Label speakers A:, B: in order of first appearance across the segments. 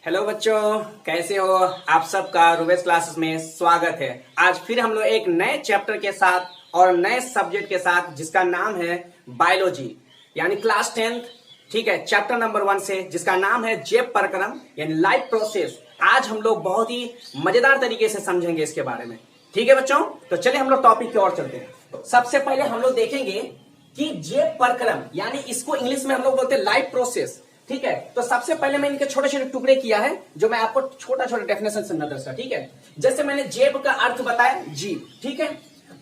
A: Hello बच्चों, कैसे हो आप? सबका रूबेस क्लासेस में स्वागत है। आज फिर हम लोग एक नए चैप्टर के साथ और नए सब्जेक्ट के साथ जिसका नाम है बायोलॉजी यानी क्लास 10th, ठीक है, चैप्टर नंबर 1 से, जिसका नाम है जैव प्रक्रम यानी लाइफ प्रोसेस। आज हम लोग बहुत ही मजेदार तरीके से समझेंगे इसके बारे में। ठीक है बच्चों, तो चलिए हम लोग टॉपिक की ओर चलते हैं। सबसे पहले हम लोग देखेंगे कि जैव प्रक्रम यानी इसको इंग्लिश में हम लोग बोलते हैं लाइफ प्रोसेस। ठीक है, तो सबसे पहले मैं इनके छोटे छोटे टुकड़े किया है जो मैं आपको छोटा छोटा डेफिनेशन समझा दूंगा। ठीक है, जैसे मैंने जैव का अर्थ बताया जीव, ठीक है,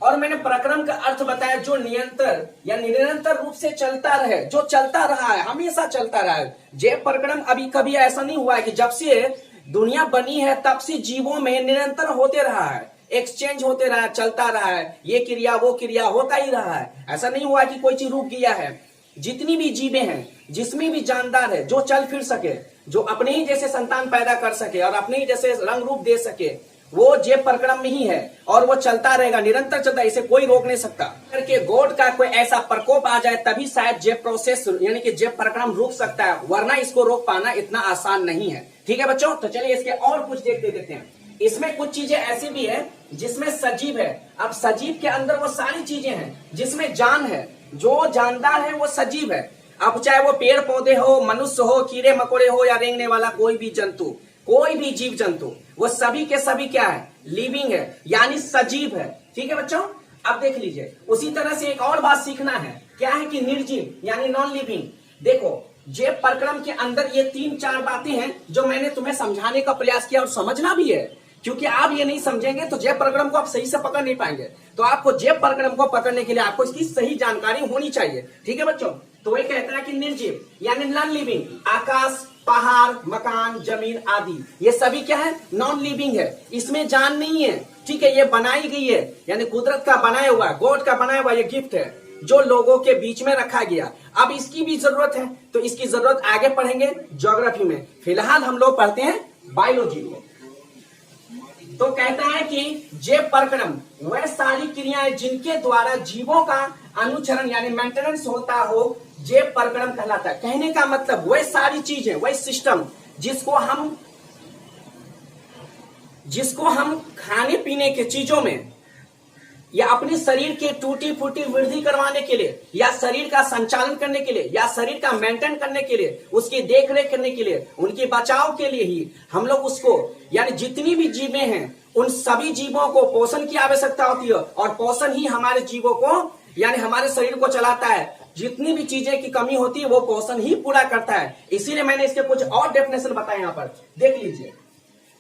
A: और मैंने प्रक्रम का अर्थ बताया जो निरंतर या निरंतर रूप से चलता रहे, जो चलता रहा है, हमेशा चलता रहा है। जैव प्रक्रम अभी कभी ऐसा नहीं हुआ है कि जब से दुनिया बनी है तब से जीवों में निरंतर होते रहा है, एक्सचेंज होते रहा है, चलता रहा है, ये क्रिया वो क्रिया होता ही रहा है। ऐसा नहीं हुआ कि कोई चीज रुक गया है। जितनी भी जीवें हैं, जिसमें भी जानदार है, जो चल फिर सके, जो अपने ही जैसे संतान पैदा कर सके और अपने ही जैसे रंग रूप दे सके, वो जैव प्रक्रम में ही है और वो चलता रहेगा, निरंतर चलता है, इसे कोई रोक नहीं सकता। अगर के गॉड का कोई ऐसा प्रकोप आ जाए तभी शायद जैव प्रोसेस यानी कि जैव प्रक्रम रुक सकता है, वरना इसको रोक पाना इतना आसान नहीं है। ठीक है बच्चों, तो चलिए इसके और कुछ देखते हैं। इसमें कुछ चीजें ऐसी भी है जिसमें सजीव है। अब सजीव के अंदर वो सारी चीजें हैं जिसमें जान है, जो जानदार है वो सजीव है। अब चाहे वो पेड़ पौधे हो, मनुष्य हो, कीड़े मकोड़े हो या रेंगने वाला कोई भी जंतु, कोई भी जीव जंतु, वो सभी के सभी क्या है? लिविंग है यानी सजीव है। ठीक है बच्चों, अब देख लीजिए, उसी तरह से एक और बात सीखना है, क्या है कि निर्जीव यानी नॉन लिविंग। देखो, जैव प्रक्रम के अंदर ये 3-4 बातें हैं जो मैंने तुम्हें समझाने का प्रयास किया और समझना भी है, क्योंकि आप ये नहीं समझेंगे तो जैव प्रक्रम को आप सही से पकड़ नहीं पाएंगे। तो आपको जैव प्रक्रम को पकड़ने के लिए आपको इसकी सही जानकारी होनी चाहिए। ठीक है बच्चों, तो ये कहता है कि निर्जीव यानी नॉन लिविंग, आकाश, पहाड़, मकान, जमीन आदि, ये सभी क्या है? नॉन लिविंग है, इसमें जान नहीं है। ठीक है, ये बनाई गई है यानी कुदरत का बनाया हुआ, गॉड का बनाया हुआ ये गिफ्ट है जो लोगों के बीच में रखा गया। अब इसकी भी जरूरत है, तो इसकी जरूरत आगे पढ़ेंगे ज्योग्राफी में। फिलहाल हम लोग पढ़ते हैं बायोलॉजी में। तो कहता है कि जैव प्रक्रम वह सारी क्रियाएं जिनके द्वारा जीवों का अनुचरण यानी मेंटेनेंस होता हो, जैव प्रक्रम कहलाता है। कहने का मतलब वह सारी चीजें, वह सिस्टम जिसको हम खाने पीने के चीजों में या अपने शरीर के टूटी फूटी वृद्धि करवाने के लिए या शरीर का संचालन करने के लिए या शरीर का मेंटेन करने के लिए, उसकी देखरेख करने के लिए, उनके बचाव के लिए ही हम लोग उसको यानी जितनी भी जीवें हैं उन सभी जीवों को पोषण की आवश्यकता होती है और पोषण ही हमारे जीवों को यानी हमारे शरीर को चलाता है। जितनी भी चीजें की कमी होती है वो पोषण ही पूरा करता है। इसीलिए मैंने इसके कुछ और डेफिनेशन बताए, यहाँ पर देख लीजिए।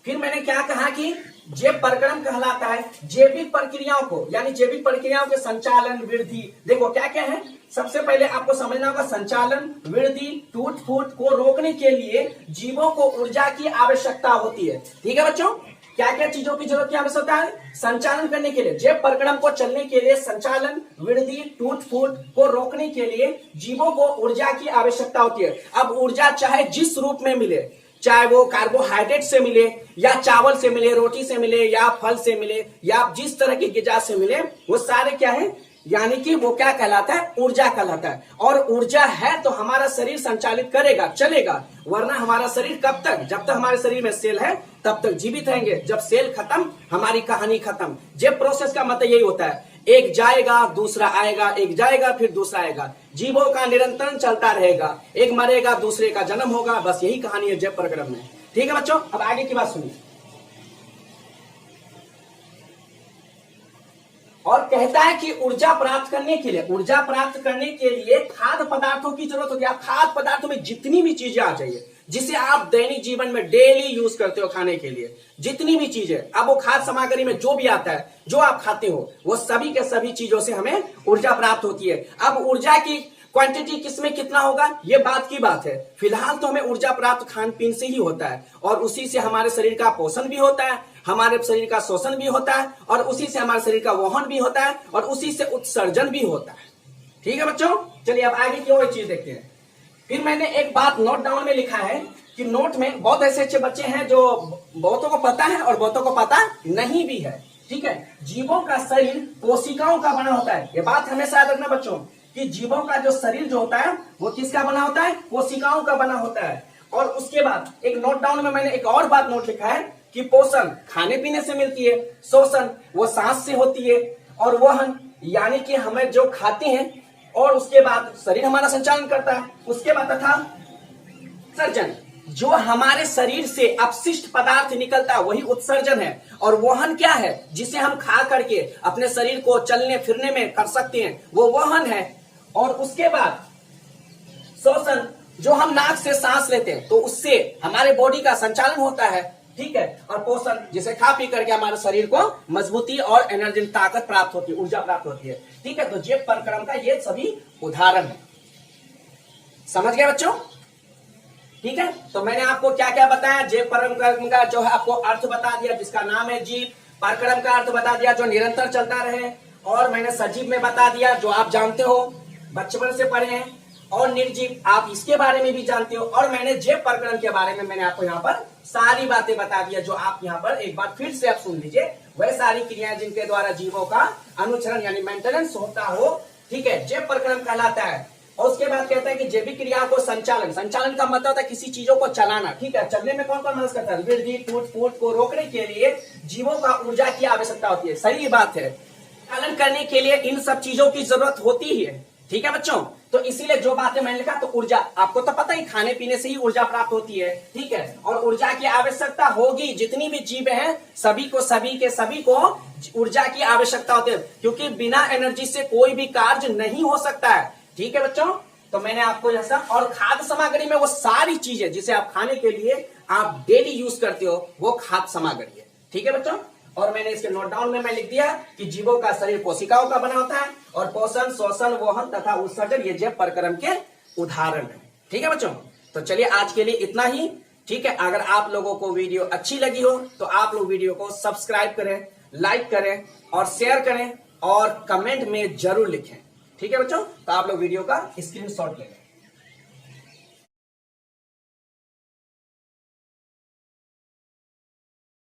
A: फिर मैंने क्या कहा कि जैव प्रक्रम कहलाता है जैविक प्रक्रियाओं को यानी जैविक प्रक्रियाओं के संचालन, वृद्धि। देखो क्या क्या है, सबसे पहले आपको समझना होगा, संचालन, वृद्धि, टूट फूट को रोकने के लिए जीवों को ऊर्जा की आवश्यकता होती है। ठीक है बच्चों, क्या क्या चीजों की जरूरत की आवश्यकता है? संचालन करने के लिए, जैव प्रक्रम को चलने के लिए संचालन, वृद्धि, टूट फूट को रोकने के लिए जीवों को ऊर्जा की आवश्यकता होती है। अब ऊर्जा चाहे जिस रूप में मिले, चाहे वो कार्बोहाइड्रेट से मिले या चावल से मिले, रोटी से मिले या फल से मिले या जिस तरह की ग़िज़ा से मिले, वो सारे क्या है यानी कि वो क्या कहलाता है? ऊर्जा कहलाता है। और ऊर्जा है तो हमारा शरीर संचालित करेगा, चलेगा, वरना हमारा शरीर कब तक? जब तक हमारे शरीर में सेल है तब तक जीवित रहेंगे। जब सेल खत्म, हमारी कहानी खत्म। जैव प्रोसेस का मतलब यही होता है, एक जाएगा दूसरा आएगा, एक जाएगा फिर दूसरा आएगा, जीवों का निरंतर चलता रहेगा, एक मरेगा दूसरे का जन्म होगा, बस यही कहानी है जैव प्रक्रम में। ठीक है बच्चों, अब आगे की बात सुनिए। और कहता है कि ऊर्जा प्राप्त करने के लिए खाद्य पदार्थों की जरूरत होती है। आप खाद्य पदार्थों में जितनी भी चीजें आ जाइए जिसे आप दैनिक जीवन में डेली यूज करते हो खाने के लिए, जितनी भी चीजें, अब वो खाद्य सामग्री में जो भी आता है, जो आप खाते हो, वो सभी के सभी चीजों से हमें ऊर्जा प्राप्त होती है। अब ऊर्जा की क्वांटिटी किसमें कितना होगा ये बात की बात है। फिलहाल तो हमें ऊर्जा प्राप्त खान पीन से ही होता है और उसी से हमारे शरीर का पोषण भी होता है, हमारे शरीर का शोषण भी होता है और उसी से हमारे शरीर का वहन भी होता है और उसी से उत्सर्जन भी होता है। ठीक है बच्चों, चलिए अब आगे की और चीज देखते हैं। फिर मैंने एक बात नोट डाउन में लिखा है कि नोट में बहुत ऐसे अच्छे बच्चे हैं जो बहुतों को पता है और बहुतों को पता नहीं भी है। ठीक है, जीवों का शरीर कोशिकाओं का बना होता है। ये बात हमेशा याद रखना बच्चों कि जीवों का जो शरीर जो होता है वो किसका बना होता है? कोशिकाओं का बना होता है। और उसके बाद एक नोट डाउन में मैंने एक और बात नोट लिखा है कि पोषण खाने पीने से मिलती है, शोषण वो सांस से होती है, और वहन यानी कि हमें जो खाते हैं और उसके बाद शरीर हमारा संचालन करता है। उसके बाद तथा सर्जन, जो हमारे शरीर से अपशिष्ट पदार्थ निकलता है वही उत्सर्जन है। और वहन क्या है, जिसे हम खा करके अपने शरीर को चलने फिरने में कर सकते हैं, वो वहन है। और उसके बाद शोषण, जो हम नाक से सांस लेते हैं तो उससे हमारे बॉडी का संचालन होता है, ठीक है। और पोषण, जिसे खा पी करके हमारे शरीर को मजबूती और एनर्जी ताकत प्राप्त होती है, ऊर्जा प्राप्त होती है, ठीक है। तो जेब परक्रम का ये सभी उदाहरण है। समझ गए बच्चों? ठीक है। तो मैंने आपको क्या क्या बताया, जेब परक्रम का जो है आपको अर्थ बता दिया, जिसका नाम है जीव। परक्रम का अर्थ बता दिया, जो निरंतर चलता रहे। और मैंने सजीव में बता दिया, जो आप जानते हो, बचपन से पढ़े हैं। और निर्जीव, आप इसके बारे में भी जानते हो। और मैंने जेब परक्रम के बारे में मैंने आपको यहाँ पर सारी बातें बता दिया, जो आप यहाँ पर एक बार फिर से आप सुन लीजिए। वह सारी क्रियाएं जिनके द्वारा जीवों का अनुचरण यानी मेंटेनेंस होता हो, ठीक है, जेब परक्रम कहलाता है। और उसके बाद कहता है कि जैविक क्रिया को संचालन, संचालन का मतलब होता है किसी चीजों को चलाना, ठीक है। चलने में कौन कौन मदद करता है, वृद्धि टूट-फूट को रोकने के लिए जीवों का ऊर्जा की आवश्यकता होती है। सही बात है, पालन करने के लिए इन सब चीजों की जरूरत होती ही है, ठीक है बच्चों। तो इसीलिए जो बातें मैंने लिखा, तो ऊर्जा आपको तो पता ही, खाने पीने से ही ऊर्जा प्राप्त होती है, ठीक है। और ऊर्जा की आवश्यकता होगी, जितनी भी जीव हैं सभी को ऊर्जा की आवश्यकता होती है, क्योंकि बिना एनर्जी से कोई भी कार्य नहीं हो सकता है, ठीक है बच्चों। तो मैंने आपको जैसा, और खाद्य सामग्री में वो सारी चीजें जिसे आप खाने के लिए आप डेली यूज करते हो, वो खाद्य सामग्री है, ठीक है बच्चों। और मैंने इसके नोट डाउन में मैं लिख दिया कि जीवों का शरीर कोशिकाओं का बना होता है, और पोषण, शोषण, वहन तथा उत्सर्जन ये जेब परक्रम के उदाहरण है, ठीक है बच्चों। तो चलिए आज के लिए इतना ही, ठीक है। अगर आप लोगों को वीडियो अच्छी लगी हो तो आप लोग वीडियो को सब्सक्राइब करें, लाइक करें और शेयर करें, और कमेंट में जरूर लिखें, ठीक है बच्चों। तो आप लोग वीडियो का स्क्रीनशॉट लें।